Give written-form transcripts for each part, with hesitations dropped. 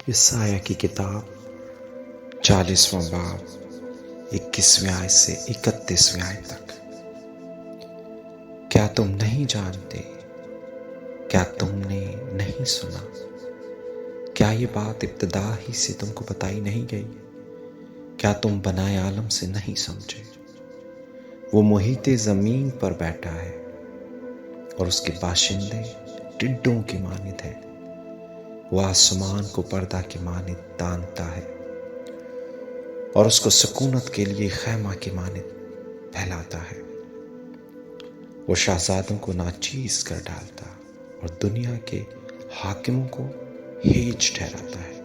یسایہ کی کتاب 40واں باب 21ویں آیت سے 31ویں آیت تک۔ کیا تم نہیں جانتے؟ کیا تم نے نہیں سنا؟ کیا یہ بات ابتدا ہی سے تم کو بتائی نہیں گئی؟ کیا تم بنائے عالم سے نہیں سمجھے؟ وہ محیط زمین پر بیٹھا ہے اور اس کے باشندے ٹڈوں کی مانند ہے۔ وہ آسمان کو پردہ کی مانند تانتا ہے اور اس کو سکونت کے لیے خیمہ کی مانند پھیلاتا ہے۔ وہ شہزادوں کو ناچیز کر ڈالتا اور دنیا کے حاکموں کو ہیج ٹھہراتا ہے۔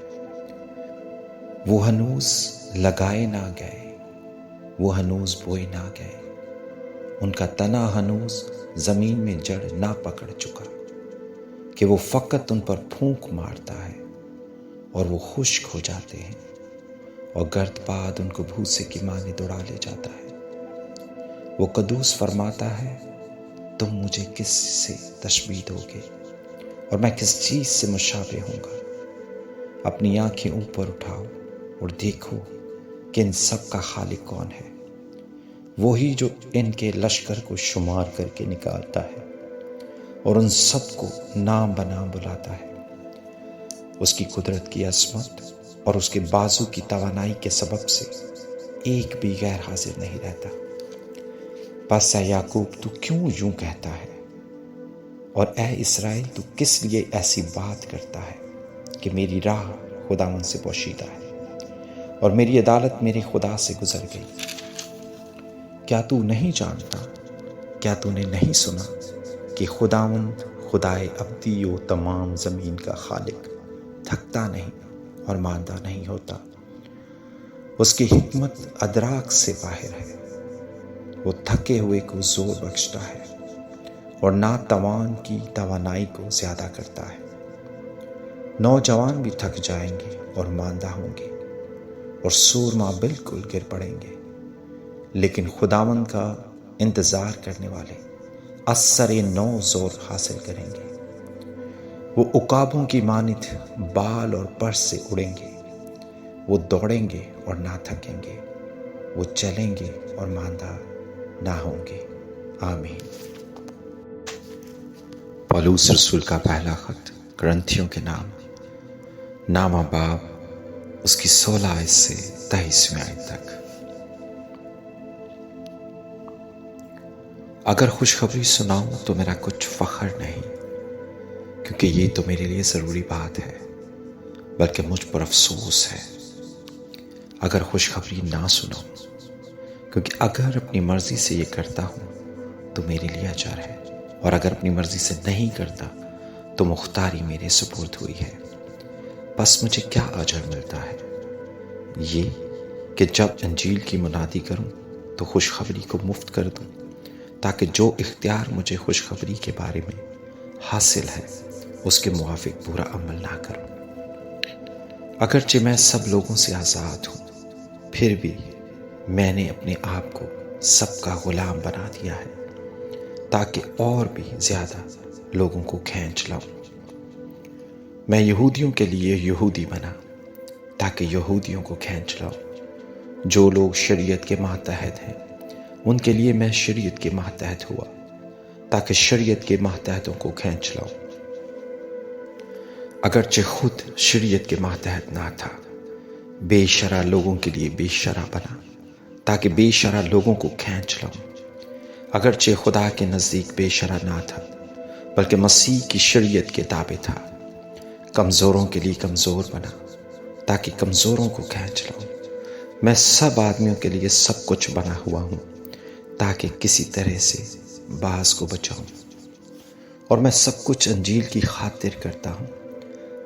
وہ ہنوز لگائے نہ گئے، وہ ہنوز بوئے نہ گئے، ان کا تنا ہنوز زمین میں جڑ نہ پکڑ چکا کہ وہ فقط ان پر پھونک مارتا ہے اور وہ خشک ہو جاتے ہیں اور گرد باد ان کو بھوسے کی مانند اڑا لے جاتا ہے۔ وہ قدوس فرماتا ہے، تم مجھے کس سے تشبیہ دو گے اور میں کس چیز سے مشابہ ہوں گا؟ اپنی آنکھیں اوپر اٹھاؤ اور دیکھو کہ ان سب کا خالق کون ہے۔ وہی جو ان کے لشکر کو شمار کر کے نکالتا ہے اور ان سب کو نام بنام بلاتا ہے۔ اس کی قدرت کی عظمت اور اس کے بازو کی توانائی کے سبب سے ایک بھی غیر حاضر نہیں رہتا۔ پس اے یعقوب تو کیوں یوں کہتا ہے، اور اے اسرائیل تو کس لیے ایسی بات کرتا ہے کہ میری راہ خداوند سے پوشیدہ ہے اور میری عدالت میرے خدا سے گزر گئی؟ کیا تو نہیں جانتا؟ کیا تو نے نہیں سنا کہ خداوند خدائے ابدی و تمام زمین کا خالق تھکتا نہیں اور ماندہ نہیں ہوتا؟ اس کی حکمت ادراک سے باہر ہے۔ وہ تھکے ہوئے کو زور بخشتا ہے اور ناتوان کی توانائی کو زیادہ کرتا ہے۔ نوجوان بھی تھک جائیں گے اور ماندہ ہوں گے اور سورما بالکل گر پڑیں گے، لیکن خداوند کا انتظار کرنے والے اثر نو زور حاصل کریں گے۔ وہ عقابوں کی مانند بال اور پر سے اڑیں گے، وہ دوڑیں گے اور نہ تھکیں گے، وہ چلیں گے اور ماندہ نہ ہوں گے۔ آمین۔ پولس رسول کا پہلا خط کرنتھیوں کے نامہ باب اس کی 16 آیت سے 23ویں آیت تک۔ اگر خوشخبری سناؤں تو میرا کچھ فخر نہیں، کیونکہ یہ تو میرے لیے ضروری بات ہے، بلکہ مجھ پر افسوس ہے اگر خوشخبری نہ سناؤں، کیونکہ اگر اپنی مرضی سے یہ کرتا ہوں تو میرے لیے اجر ہے، اور اگر اپنی مرضی سے نہیں کرتا تو مختاری میرے سپرد ہوئی ہے۔ بس مجھے کیا اجر ملتا ہے؟ یہ کہ جب انجیل کی منادی کروں تو خوشخبری کو مفت کر دوں، تاکہ جو اختیار مجھے خوشخبری کے بارے میں حاصل ہے اس کے موافق برا عمل نہ کروں۔ اگرچہ میں سب لوگوں سے آزاد ہوں، پھر بھی میں نے اپنے آپ کو سب کا غلام بنا دیا ہے، تاکہ اور بھی زیادہ لوگوں کو کھینچ لاؤں۔ میں یہودیوں کے لیے یہودی بنا تاکہ یہودیوں کو کھینچ لاؤں۔ جو لوگ شریعت کے ماتحت ہیں ان کے لیے میں شریعت کے ماتحت ہوا تاکہ شریعت کے ماتحتوں کو کھینچ لاؤں۔ اگرچہ خود شریعت کے ماتحت نہ تھا، بے شرع لوگوں کے لیے بے شرع بنا تاکہ بے شرع لوگوں کو کھینچ لاؤں۔ اگرچہ خدا کے نزدیک بے شرع نہ تھا، بلکہ مسیح کی شریعت کے تابع تھا، کمزوروں کے لیے کمزور بنا تاکہ کمزوروں کو کھینچ لاؤں۔ میں سب آدمیوں کے لیے سب کچھ بنا ہوا ہوں تاکہ کسی طرح سے بعض کو بچاؤں، اور میں سب کچھ انجیل کی خاطر کرتا ہوں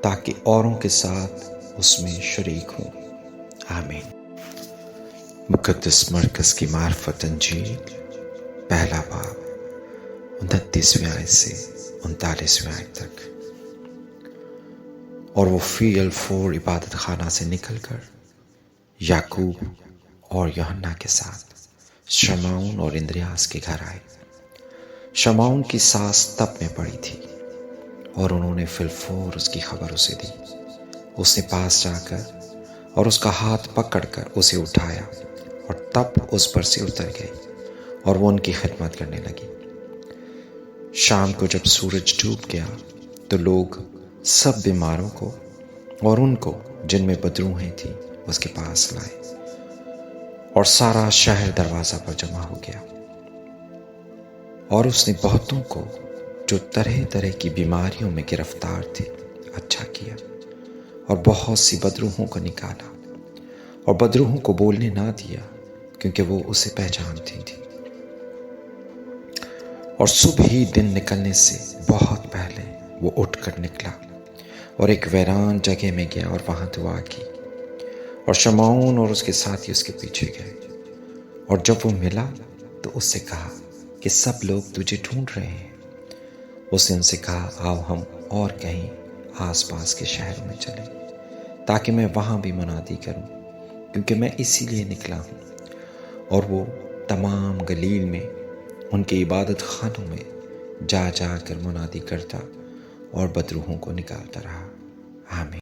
تاکہ اوروں کے ساتھ اس میں شریک ہوں۔ آمین۔ مقدس مرکز کی معرفت انجیل پہلا باب 29ویں آیت سے 39ویں آیت تک۔ اور وہ فی الفور عبادت خانہ سے نکل کر یعقوب اور یوحنا کے ساتھ شمعون اور اندریاس کے گھر آئے۔ شمعون کی ساس تب میں پڑی تھی اور انہوں نے فی الفور اس کی خبر اسے دی، اس نے پاس جا کر اور اس کا ہاتھ پکڑ کر اسے اٹھایا اور تب اس پر سے اتر گئی اور وہ ان کی خدمت کرنے لگی۔ شام کو جب سورج ڈوب گیا تو لوگ سب بیماروں کو اور ان کو جن میں بدروحیں تھیں اس کے پاس لائے اور سارا شہر دروازہ پر جمع ہو گیا، اور اس نے بہتوں کو جو طرح طرح کی بیماریوں میں گرفتار تھے اچھا کیا، اور بہت سی بدروحوں کو نکالا اور بدروحوں کو بولنے نہ دیا کیونکہ وہ اسے پہچانتی تھی۔ اور صبح ہی دن نکلنے سے بہت پہلے وہ اٹھ کر نکلا اور ایک ویران جگہ میں گیا اور وہاں دعا کی، اور شمعون اور اس کے ساتھی اس کے پیچھے گئے، اور جب وہ ملا تو اس سے کہا کہ سب لوگ تجھے ڈھونڈ رہے ہیں۔ اس نے ان سے کہا آؤ ہم اور کہیں آس پاس کے شہروں میں چلیں تاکہ میں وہاں بھی منادی کروں، کیونکہ میں اسی لیے نکلا ہوں۔ اور وہ تمام گلیل میں ان کے عبادت خانوں میں جا جا کر منادی کرتا اور بدروحوں کو نکالتا رہا۔ آمین۔